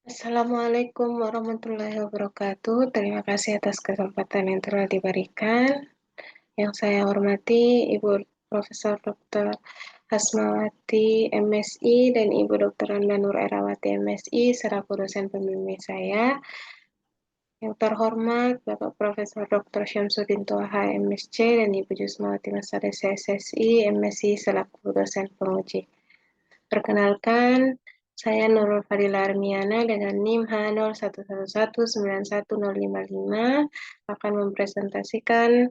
Assalamualaikum warahmatullahi wabarakatuh. Terima kasih atas kesempatan yang telah diberikan. Yang saya hormati Ibu Profesor Dr. Hasmawati MSI dan Ibu Dr. Anda Nur Erawati MSI selaku dosen pembimbing saya. Yang terhormat Bapak Profesor Dr. Syamsuddin Toha MSc dan Ibu Jusmawati Masade SSI MSI selaku dosen penguji. Perkenalkan, saya Nurul Fadila Armiana dengan NIM H0111911055 akan mempresentasikan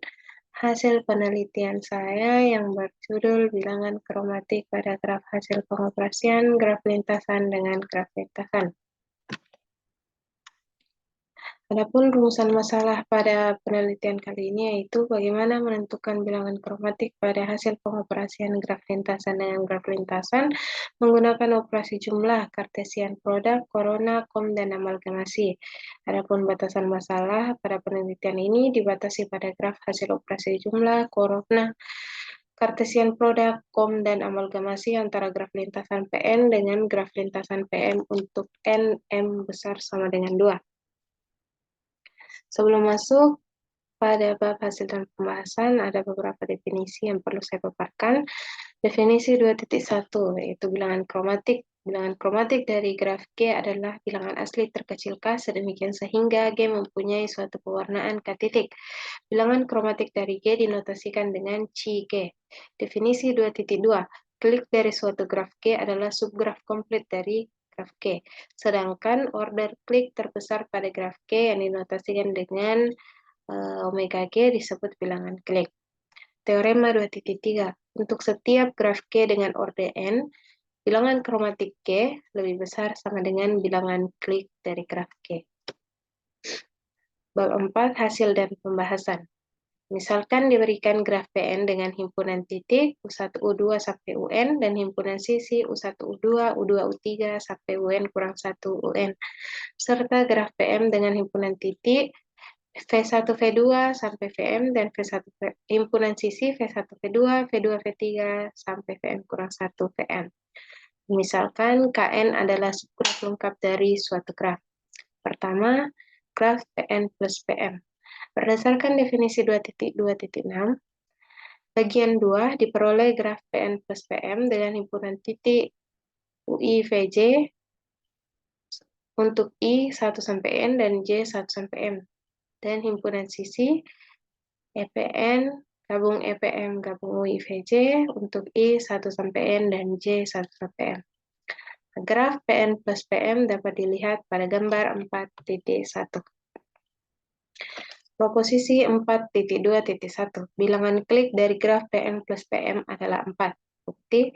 hasil penelitian saya yang berjudul bilangan kromatik pada graf hasil pengoperasian graf lintasan dengan graf lintasan. Adapun rumusan masalah pada penelitian kali ini yaitu bagaimana menentukan bilangan kromatik pada hasil pengoperasian graf lintasan dengan graf lintasan menggunakan operasi jumlah, Cartesian product, corona, com, dan amalgamasi. Adapun batasan masalah pada penelitian ini dibatasi pada graf hasil operasi jumlah, corona, Cartesian product, com, dan amalgamasi antara graf lintasan Pn dengan graf lintasan Pm untuk n m besar sama dengan 2. Sebelum masuk pada bab hasil dan pembahasan, ada beberapa definisi yang perlu saya paparkan. Definisi 2.1, yaitu bilangan kromatik. Bilangan kromatik dari graf G adalah bilangan asli terkecil K, sedemikian sehingga G mempunyai suatu pewarnaan K titik. Bilangan kromatik dari G dinotasikan dengan G. Definisi 2.2, klik dari suatu graf G adalah subgraf komplit dari graf G. Sedangkan order klik terbesar pada graf G yang dinotasikan dengan omega G disebut bilangan klik. Teorema 2.3, untuk setiap graf G dengan orde N, bilangan kromatik G lebih besar sama dengan bilangan klik dari graf G. Bab 4, hasil dan pembahasan. Misalkan diberikan graf PN dengan himpunan titik U1, U2 sampai UN dan himpunan sisi U1, U2, U2, U3 sampai UN kurang 1 UN, serta graf PM dengan himpunan titik V1, V2 sampai Vm dan V1 himpunan sisi V1, V2, V2, V3 sampai Vm kurang 1 Vm. Misalkan Kn adalah subgraf lengkap dari suatu graf. Pertama, graf Pn plus Pm. Berdasarkan definisi 2.2.6, bagian 2 diperoleh graf Pn plus Pm dengan himpunan titik UI Vj untuk I 1 sampai N dan J 1 sampai M. Dan himpunan sisi EPN gabung EPM gabung UI Vj untuk I 1 sampai N dan J 1 sampai M. Graf Pn plus Pm dapat dilihat pada gambar 4.1. Proposisi 4.2.1. Bilangan klik dari graf Pn plus Pm adalah 4. Bukti,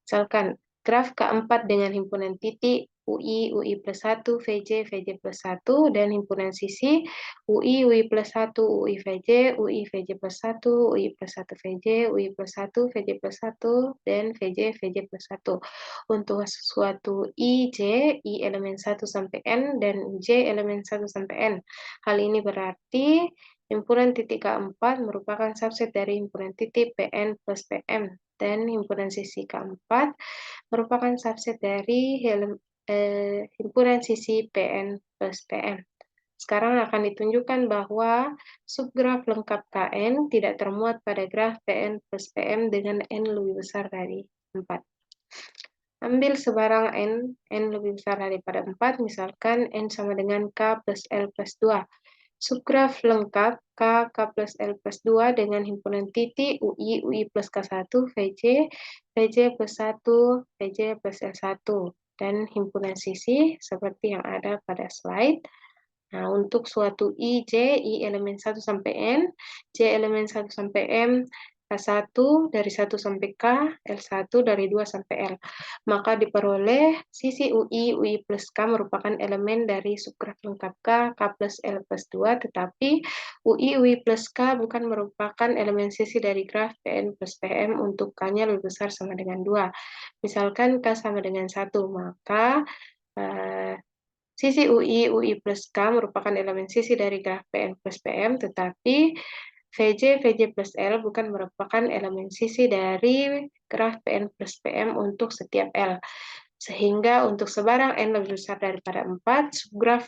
misalkan graf K4 dengan himpunan titik UI, UI plus 1, VJ, VJ plus 1, dan himpunan sisi UI, UI plus 1, UI VJ, UI VJ plus 1, UI plus 1 VJ, UI plus 1, VJ plus 1, dan VJ, VJ plus 1. Untuk suatu IJ, I elemen 1 sampai N, dan J elemen 1 sampai N. Hal ini berarti himpunan titik K4 merupakan subset dari himpunan titik PN plus PM, dan himpunan sisi K4 merupakan subset dari himpunan sisi PN plus PM. Sekarang akan ditunjukkan bahwa subgraf lengkap Kn tidak termuat pada graf PN plus PM dengan N lebih besar dari 4. Ambil sebarang N lebih besar daripada 4, misalkan N sama dengan K plus L plus 2. Subgraf lengkap K plus L plus 2 dengan himpunan titik UI, UI plus K1, VJ, VJ plus 1, VJ plus L1, dan himpunan sisi seperti yang ada pada slide. Nah, untuk suatu IJ, I elemen 1 sampai N, J elemen 1 sampai M, K1 dari 1 sampai K, L1 dari 2 sampai L. Maka diperoleh sisi UI, UI plus K merupakan elemen dari subgraf lengkap K, K plus L plus 2, tetapi UI, UI plus K bukan merupakan elemen sisi dari graf PN plus PM untuk K-nya lebih besar sama dengan 2. Misalkan K sama dengan 1, maka sisi UI, UI plus K merupakan elemen sisi dari graf PN plus PM, tetapi VJ, VJ plus L bukan merupakan elemen sisi dari graf PN plus PM untuk setiap L. Sehingga untuk sebarang N lebih besar daripada 4, subgraf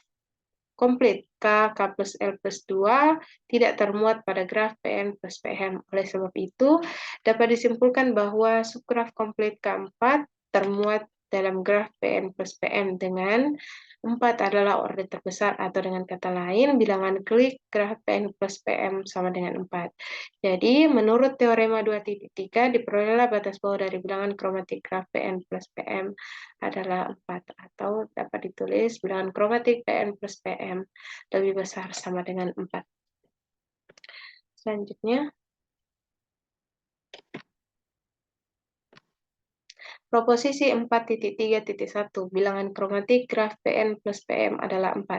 komplit K plus L plus 2 tidak termuat pada graf Pn plus Pm. Oleh sebab itu, dapat disimpulkan bahwa subgraf komplit K4 termuat dalam graf Pn plus Pm dengan 4 adalah orde terbesar, atau dengan kata lain, bilangan klik graf Pn plus Pm sama dengan 4. Jadi, menurut teorema 2.3, diperolehlah batas bawah dari bilangan kromatik graf Pn plus Pm adalah 4, atau dapat ditulis bilangan kromatik Pn plus Pm lebih besar sama dengan 4. Selanjutnya, proposisi 4.3.1, bilangan kromatik graf Pn plus Pm adalah 4.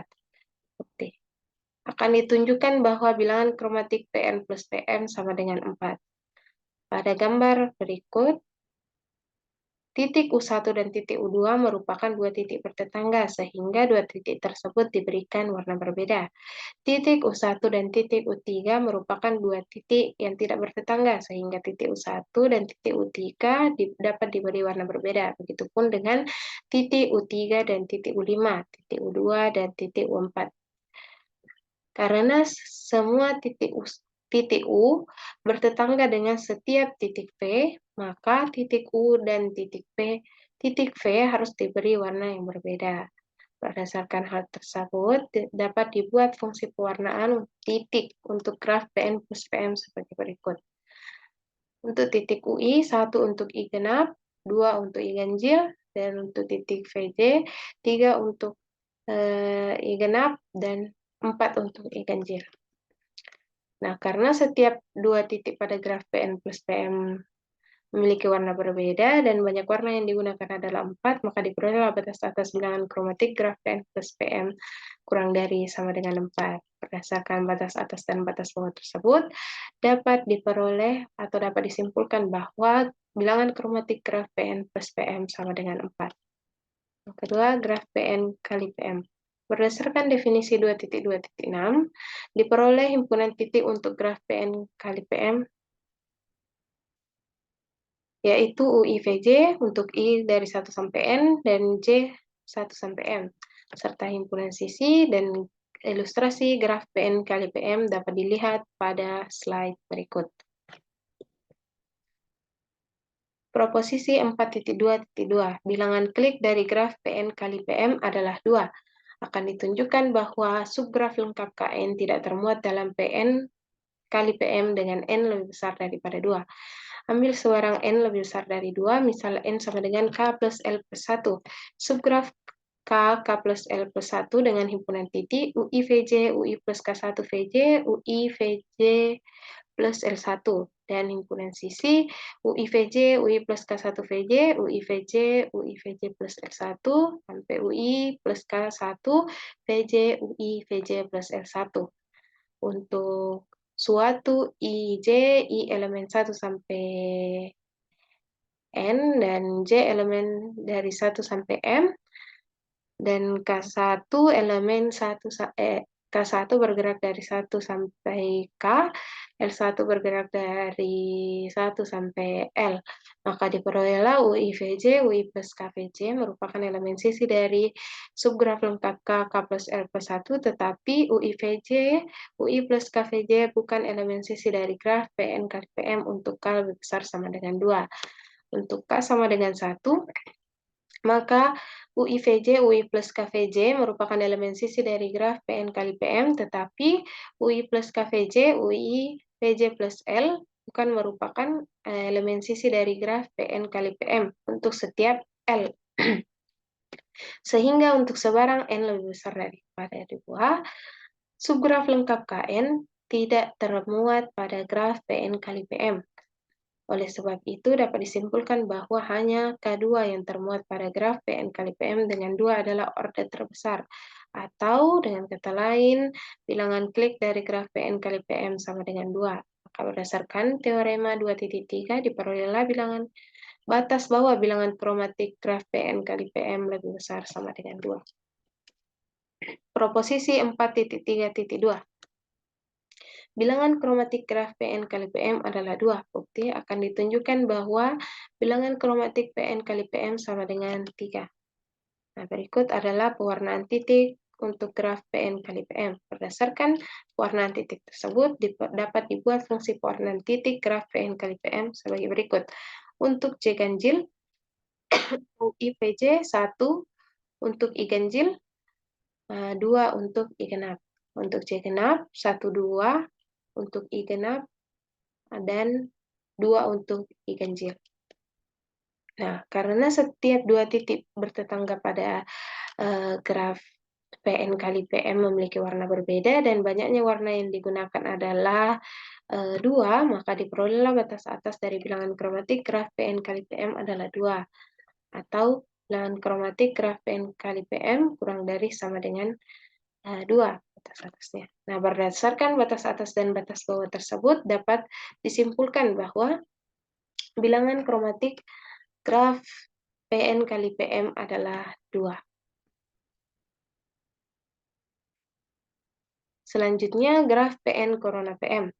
Oke. Akan ditunjukkan bahwa bilangan kromatik Pn plus Pm sama dengan 4. Pada gambar berikut, titik U1 dan titik U2 merupakan dua titik bertetangga, sehingga dua titik tersebut diberikan warna berbeda. Titik U1 dan titik U3 merupakan dua titik yang tidak bertetangga, sehingga titik U1 dan titik U3 dapat diberi warna berbeda. Begitupun dengan titik U3 dan titik U5, titik U2 dan titik U4. Karena semua titik U bertetangga dengan setiap titik P, maka titik U dan titik V harus diberi warna yang berbeda. Berdasarkan hal tersebut, dapat dibuat fungsi pewarnaan titik untuk graf Pn plus Pm sebagai berikut. Untuk titik UI, 1 untuk I genap, 2 untuk I ganjil, dan untuk titik VJ, 3 untuk I genap, dan 4 untuk I ganjil. Nah, karena setiap dua titik pada graf Pn plus Pm memiliki warna berbeda dan banyak warna yang digunakan adalah 4, maka diperolehlah batas atas bilangan kromatik graf Pn plus Pm kurang dari sama dengan 4. Berdasarkan batas atas dan batas bawah tersebut, dapat diperoleh atau dapat disimpulkan bahwa bilangan kromatik graf Pn plus Pm sama dengan 4. Yang kedua, graf Pn kali Pm. Berdasarkan definisi 2.2.6, diperoleh himpunan titik untuk graf Pn kali Pm, yaitu UIVJ untuk I dari 1 sampai N dan J 1 sampai M, serta himpunan sisi dan ilustrasi graf Pn kali Pm dapat dilihat pada slide berikut. Proposisi 4.2.2, bilangan klik dari graf Pn kali Pm adalah 2. Akan ditunjukkan bahwa subgraf lengkap Kn tidak termuat dalam Pn kali Pm dengan N lebih besar daripada 2. Ambil sebarang N lebih besar dari 2, misal N sama dengan K plus L plus 1. Subgraf K plus L plus 1 dengan himpunan titik UI VJ, UI plus K1 VJ, UI VJ plus L1. Dan himpunan sisi UI VJ, UI plus K1 VJ, UI VJ, UI VJ plus L1, sampai UI plus K1 VJ, UI VJ plus L1. Untuk suatu IJ, I elemen 1 sampai N, dan J elemen dari 1 sampai M, dan K1 elemen K1 bergerak dari 1 sampai K, L1 bergerak dari 1 sampai L. Maka diperolehlah UI VJ, UI plus KVJ merupakan elemen sisi dari subgraf lengkap K plus L plus 1, tetapi UI VJ, UI plus KVJ bukan elemen sisi dari graf Pn kali Pm untuk K lebih besar sama dengan 2. Untuk K sama dengan 1, maka UI VJ, UI plus KVJ merupakan elemen sisi dari graf Pn kali Pm, tetapi UI plus KVJ, UI VJ plus L bukan merupakan elemen sisi dari graf Pn kali Pm untuk setiap L. Sehingga untuk sebarang N lebih besar daripada 2, subgraf lengkap Kn tidak termuat pada graf Pn kali Pm. Oleh sebab itu, dapat disimpulkan bahwa hanya K2 yang termuat pada graf Pn kali Pm dengan 2 adalah orde terbesar. Atau dengan kata lain, bilangan klik dari graf Pn kali Pm sama dengan 2. Maka berdasarkan teorema 2.3 diperolehlah bilangan batas bawah bilangan kromatik graf Pn kali Pm lebih besar sama dengan 2. Proposisi 4.3.2. bilangan kromatik graf Pn kali Pm adalah 2. Bukti akan ditunjukkan bahwa bilangan kromatik Pn kali Pm sama dengan 3. Nah, berikut adalah pewarnaan titik untuk graf Pn kali Pm. Berdasarkan pewarnaan titik tersebut, dapat dibuat fungsi pewarnaan titik graf Pn kali Pm sebagai berikut. Untuk J ganjil, UI PJ 1, untuk I ganjil, 2 untuk I genap. Untuk J genap, 1, 2, untuk I genap, dan 2 untuk I ganjil. Nah, karena setiap dua titik bertetangga pada graf Pn kali Pm memiliki warna berbeda dan banyaknya warna yang digunakan adalah 2, maka diperolehlah batas atas dari bilangan kromatik graf Pn kali Pm adalah 2. Atau bilangan kromatik graf Pn kali Pm kurang dari sama dengan 2 batas atasnya. Nah, berdasarkan batas atas dan batas bawah tersebut dapat disimpulkan bahwa bilangan kromatik graf Pn kali Pm adalah 2. Selanjutnya, graf Pn corona Pm.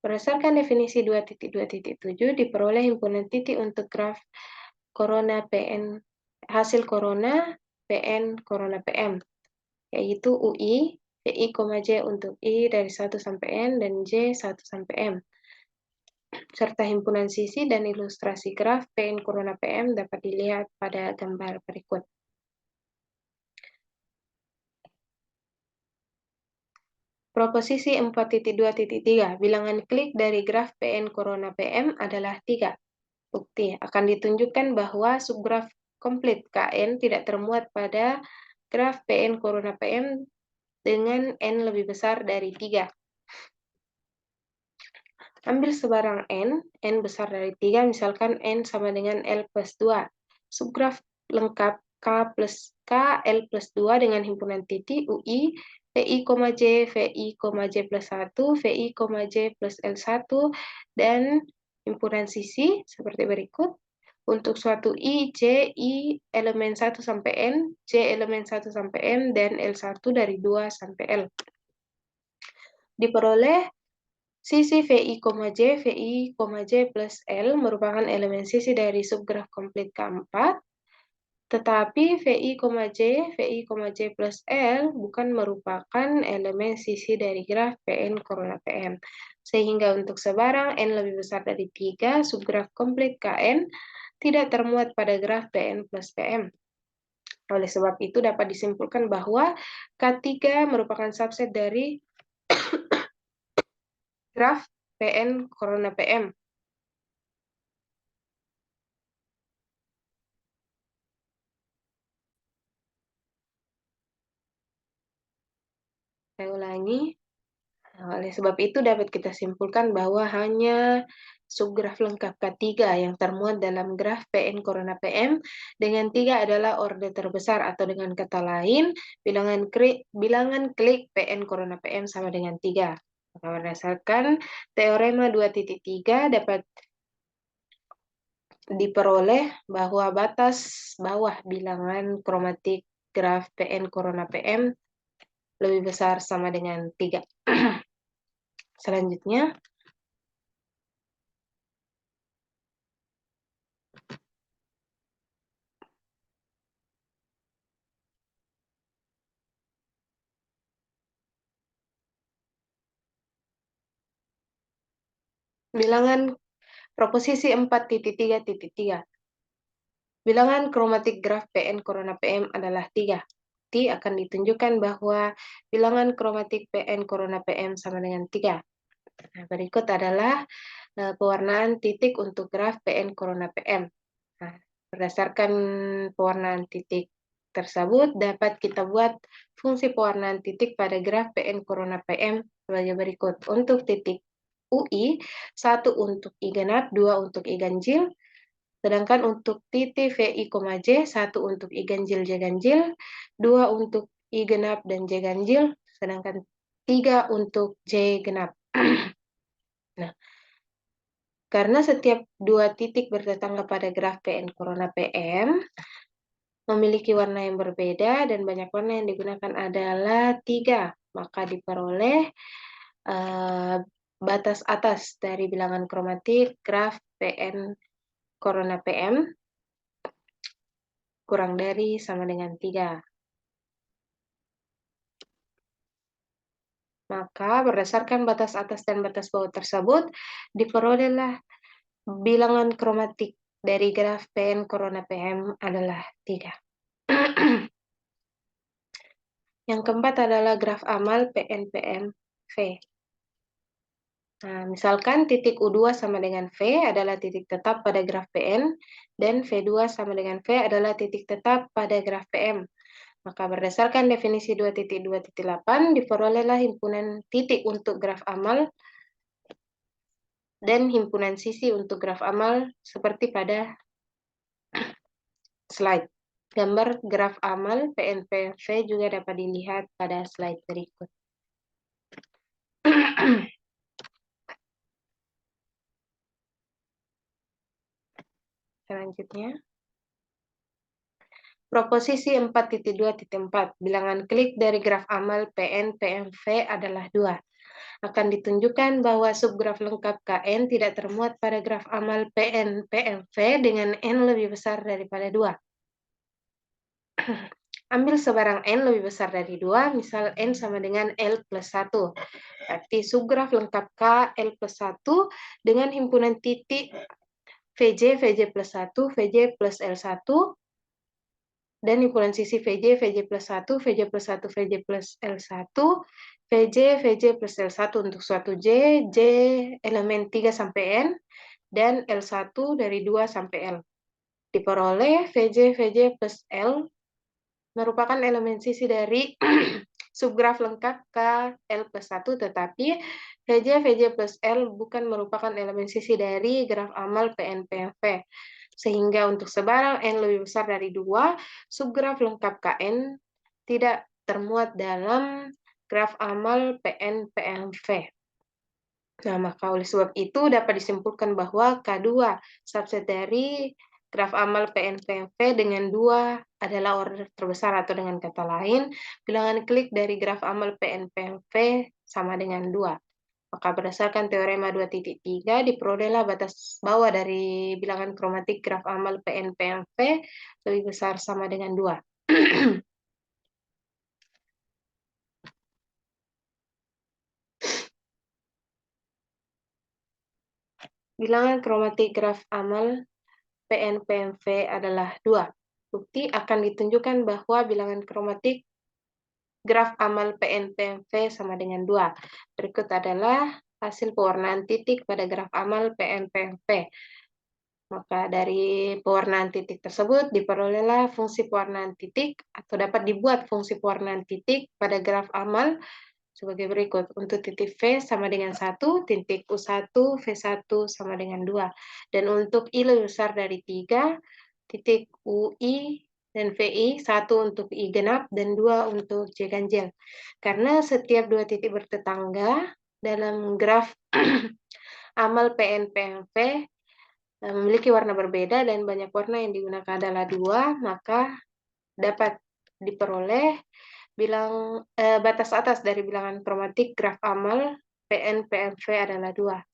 Berdasarkan definisi 2.2.7, diperoleh himpunan titik untuk graf corona Pn, hasil corona Pn corona Pm, yaitu UI, PI, J untuk I dari 1 sampai N dan J 1 sampai M. Serta himpunan sisi dan ilustrasi graf Pn corona Pm dapat dilihat pada gambar berikut. Proposisi 4.2.3, bilangan klik dari graf Pn corona Pm adalah 3. Bukti akan ditunjukkan bahwa subgraf komplit Kn tidak termuat pada graf Pn corona Pm dengan N lebih besar dari 3. Ambil sebarang N besar dari 3, misalkan N sama dengan L plus 2. Subgraf lengkap K plus K, L plus 2 dengan himpunan titik UI, VI, J, VI, J plus 1, VI, J plus L1, dan himpunan sisi seperti berikut. Untuk suatu I, J, I elemen 1 sampai N, J elemen 1 sampai M, dan L1 dari 2 sampai L. Diperoleh sisi VI, J, VI, J plus L merupakan elemen sisi dari subgraf komplit keempat, tetapi VI, J, VI, J plus L bukan merupakan elemen sisi dari graf Pn corona Pm. Sehingga untuk sebarang N lebih besar dari 3, subgraf komplit Kn tidak termuat pada graf Pn plus Pm. Oleh sebab itu dapat disimpulkan bahwa K3 merupakan subset dari graf Pn corona Pm. Saya ulangi. Oleh sebab itu dapat kita simpulkan bahwa hanya subgraf lengkap K3 yang termuat dalam graf Pn corona Pm dengan 3 adalah orde terbesar, atau dengan kata lain bilangan klik Pn corona Pm sama dengan 3. Maka berdasarkan teorema 2.3 dapat diperoleh bahwa batas bawah bilangan kromatik graf Pn corona Pm lebih besar sama dengan 3. Selanjutnya, bilangan proposisi 4.3.3. Bilangan kromatik graf Pn corona Pm adalah 3. Bukti akan ditunjukkan bahwa bilangan kromatik Pn corona Pm sama dengan 3. Nah, berikut adalah pewarnaan titik untuk graf Pn corona Pm. Nah, berdasarkan pewarnaan titik tersebut, dapat kita buat fungsi pewarnaan titik pada graf Pn corona Pm sebagai berikut. Untuk titik UI, 1 untuk I genap, 2 untuk I ganjil. Sedangkan untuk titik VI, J, 1 untuk I ganjil, J ganjil, 2 untuk I genap dan J ganjil, sedangkan 3 untuk J genap. Nah, karena setiap dua titik bertetangga pada graf Pn corona Pm memiliki warna yang berbeda dan banyak warna yang digunakan adalah 3. maka diperoleh batas atas dari bilangan kromatik graf PN corona PM kurang dari sama dengan 3. Maka berdasarkan batas atas dan batas bawah tersebut, diperolehlah bilangan kromatik dari graf PN corona PM adalah 3. Yang keempat adalah graf amal PN PM V. Nah, misalkan titik U2 sama dengan V adalah titik tetap pada graf PN, dan V2 sama dengan V adalah titik tetap pada graf PM. Maka berdasarkan definisi 2.2.8 diperolehlah himpunan titik untuk graf amal dan himpunan sisi untuk graf amal seperti pada slide. Gambar graf amal PNPV juga dapat dilihat pada slide berikut. Selanjutnya, proposisi 4.2.4, bilangan klik dari graf amal PN PMV adalah 2. Akan ditunjukkan bahwa subgraf lengkap KN tidak termuat pada graf amal PN PMV dengan N lebih besar daripada 2. Ambil sebarang N lebih besar dari 2, misal N sama dengan L plus 1. Berarti subgraf lengkap K L plus 1 dengan himpunan titik VJ, VJ plus 1, VJ plus L1, dan himpunan sisi VJ, VJ plus 1, VJ plus 1, VJ plus L1, VJ, VJ plus L1 untuk suatu J elemen 3 sampai N, dan L1 dari 2 sampai L. Diperoleh VJ, VJ plus L merupakan elemen sisi dari subgraf lengkap K L plus 1, tetapi VJ, VJ plus L bukan merupakan elemen sisi dari graf amal PN PMV. Sehingga untuk sebarang N lebih besar dari 2, subgraf lengkap KN tidak termuat dalam graf amal PN PMV. Nah, maka oleh sebab itu dapat disimpulkan bahwa K2 subset dari graf amal PN PMV dengan 2 adalah order terbesar, atau dengan kata lain, bilangan klik dari graf amal PN PMV sama dengan 2. Maka berdasarkan teorema 2.3 diperolehlah batas bawah dari bilangan kromatik graf amal PN PMV lebih besar sama dengan 2. Bilangan kromatik graf amal PN PMV adalah 2. Bukti akan ditunjukkan bahwa bilangan kromatik graf amal PN PMV sama dengan 2. Berikut adalah hasil pewarnaan titik pada graf amal PN PMV. Maka dari pewarnaan titik tersebut diperolehlah fungsi pewarnaan titik, atau dapat dibuat fungsi pewarnaan titik pada graf amal sebagai berikut. Untuk titik V sama dengan 1, titik U1, V1 sama dengan 2. Dan untuk I lebih besar dari 3, titik UI dan VI, 1 untuk I genap dan 2 untuk J ganjil. Karena setiap dua titik bertetangga dalam graf amal PN PMV memiliki warna berbeda dan banyak warna yang digunakan adalah 2, maka dapat diperoleh batas atas dari bilangan kromatik graf amal PN PMV adalah 2.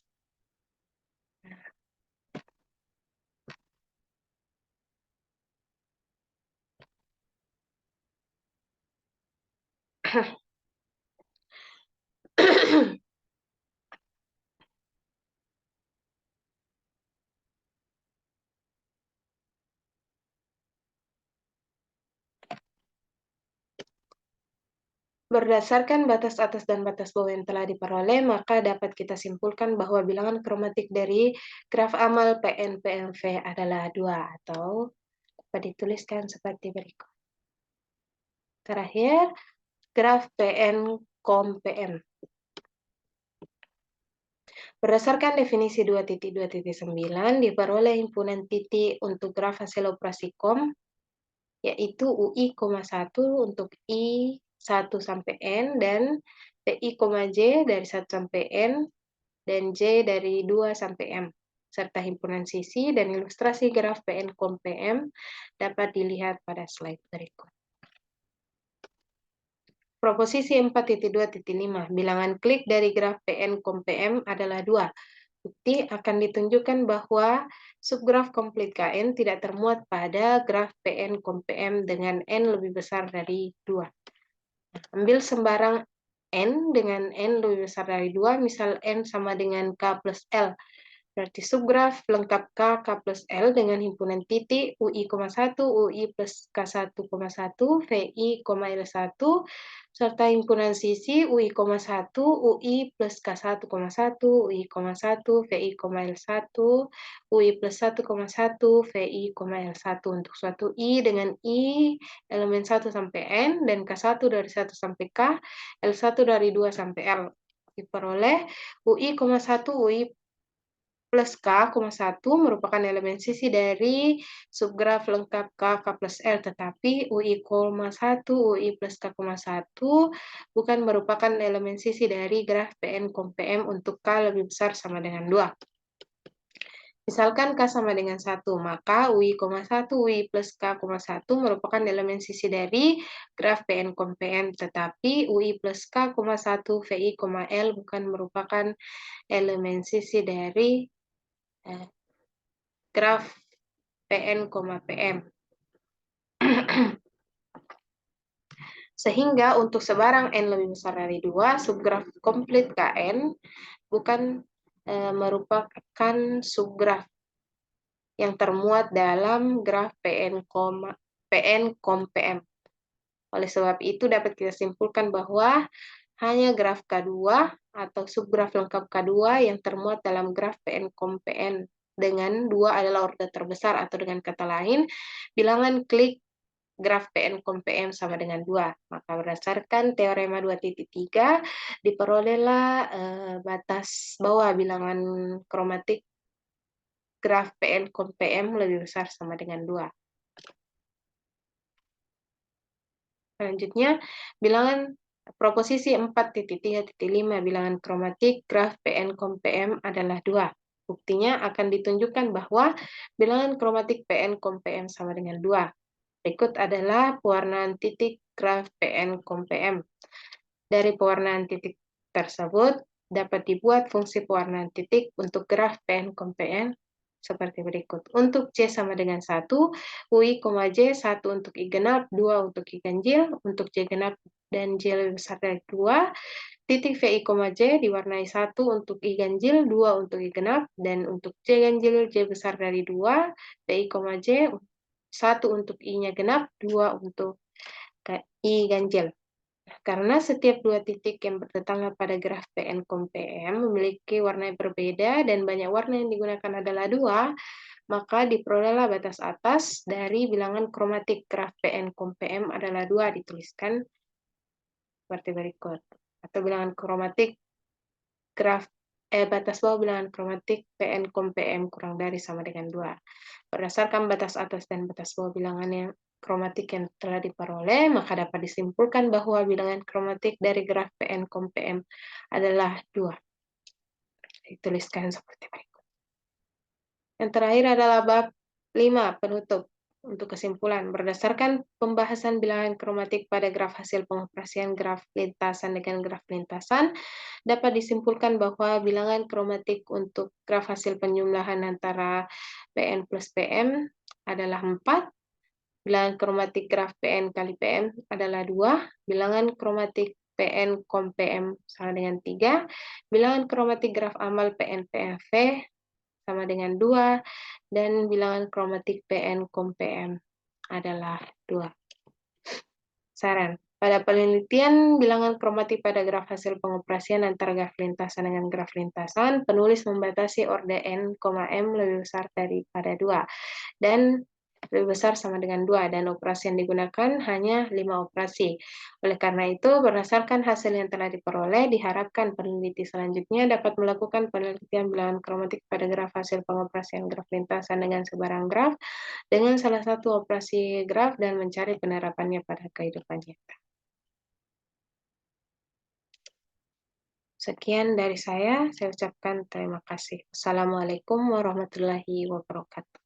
Berdasarkan batas atas dan batas bawah yang telah diperoleh, maka dapat kita simpulkan bahwa bilangan kromatik dari graf amal PN PMV adalah 2, atau dapat dituliskan seperti berikut. Terakhir, graf PN COM PM. Berdasarkan definisi 2.2.9, diperoleh himpunan titik untuk graf hasil operasi COM, yaitu UI, 1 untuk I 1 sampai N, dan TI, J dari 1 sampai N, dan J dari 2 sampai M, serta himpunan sisi dan ilustrasi graf PN COM PM dapat dilihat pada slide berikut. Proposisi 4.2.5, bilangan klik dari graf PN PM adalah 2. Bukti akan ditunjukkan bahwa subgraf komplit KN tidak termuat pada graf PN PM dengan N lebih besar dari 2. Ambil sembarang N dengan N lebih besar dari 2, misal N sama dengan K plus L. Berarti subgraf lengkap K plus L dengan himpunan titik UI,1, UI plus K1,1, VI, L1, serta himpunan sisi UI,1, UI plus K1,1, UI,1, VI, L1, UI plus 1,1, VI, L1 untuk suatu I dengan I elemen 1 sampai N dan K1 dari 1 sampai K, L1 dari 2 sampai L. Diperoleh UI,1, UI plus K,1 merupakan elemen sisi dari subgraf lengkap K plus L, tetapi UI,1, UI plus K,1 bukan merupakan elemen sisi dari graf PN PM untuk K lebih besar sama dengan 2. Misalkan K sama dengan 1, maka UI,1, UI plus K,1 merupakan elemen sisi dari graf PN PM, tetapi UI plus K,1, VI, L bukan merupakan elemen sisi dari graf PN, PM. Sehingga untuk sebarang N lebih besar dari 2, subgraf komplit KN bukan merupakan subgraf yang termuat dalam graf PN, PM. Oleh sebab itu dapat kita simpulkan bahwa hanya graf K2 atau subgraf lengkap K2 yang termuat dalam graf PN, PM dengan 2 adalah order terbesar, atau dengan kata lain, bilangan klik graf PN, PM sama dengan 2. Maka berdasarkan teorema 2.3, diperolehlah batas bawah bilangan kromatik graf PN, PM lebih besar sama dengan 2. Selanjutnya, bilangan proposisi 4.3.5, bilangan kromatik graf PN, PM adalah 2. Buktinya akan ditunjukkan bahwa bilangan kromatik PN, PM sama dengan 2. Berikut adalah pewarnaan titik graf PN, PM. Dari pewarnaan titik tersebut, dapat dibuat fungsi pewarnaan titik untuk graf PN, PM seperti berikut. Untuk C sama dengan 1, UI, J, 1 untuk I genap, 2 untuk I ganjil, untuk J genap dan J lebih besar dari 2, titik VI, J diwarnai 1 untuk I ganjil, 2 untuk I genap, dan untuk J ganjil J besar dari 2, VI, J 1 untuk I-nya genap, 2 untuk I ganjil. Karena setiap dua titik yang bertetangga pada graf PN, PM memiliki warna yang berbeda dan banyak warna yang digunakan adalah 2, maka diperolehlah batas atas dari bilangan kromatik graf PN, PM adalah 2, dituliskan seperti berikut. Atau bilangan kromatik graf batas bawah bilangan kromatik PN, PM kurang dari sama dengan 2. Berdasarkan batas atas dan batas bawah bilangannya kromatik yang telah diperoleh, maka dapat disimpulkan bahwa bilangan kromatik dari graf PN, PM adalah 2. Dituliskan seperti berikut. Yang terakhir adalah bab 5, penutup. Untuk kesimpulan, berdasarkan pembahasan bilangan kromatik pada graf hasil pengoperasian graf lintasan dengan graf lintasan, dapat disimpulkan bahwa bilangan kromatik untuk graf hasil penjumlahan antara PN plus PM adalah 4, bilangan kromatik graf PN kali PM adalah 2, bilangan kromatik PN, PM sama dengan 3, bilangan kromatik graf amal PN, PMV sama dengan 2, dan bilangan kromatik PN, PM adalah 2. Saran. Pada penelitian bilangan kromatik pada graf hasil pengoperasian antara graf lintasan dengan graf lintasan, penulis membatasi orde N, M lebih besar daripada 2, dan lebih besar sama dengan 2, dan operasi yang digunakan hanya 5 operasi. Oleh karena itu, berdasarkan hasil yang telah diperoleh, diharapkan peneliti selanjutnya dapat melakukan penelitian bilangan kromatik pada graf hasil pengoperasian graf lintasan dengan sebarang graf dengan salah satu operasi graf dan mencari penerapannya pada kehidupan nyata. Sekian dari saya ucapkan terima kasih. Assalamualaikum warahmatullahi wabarakatuh.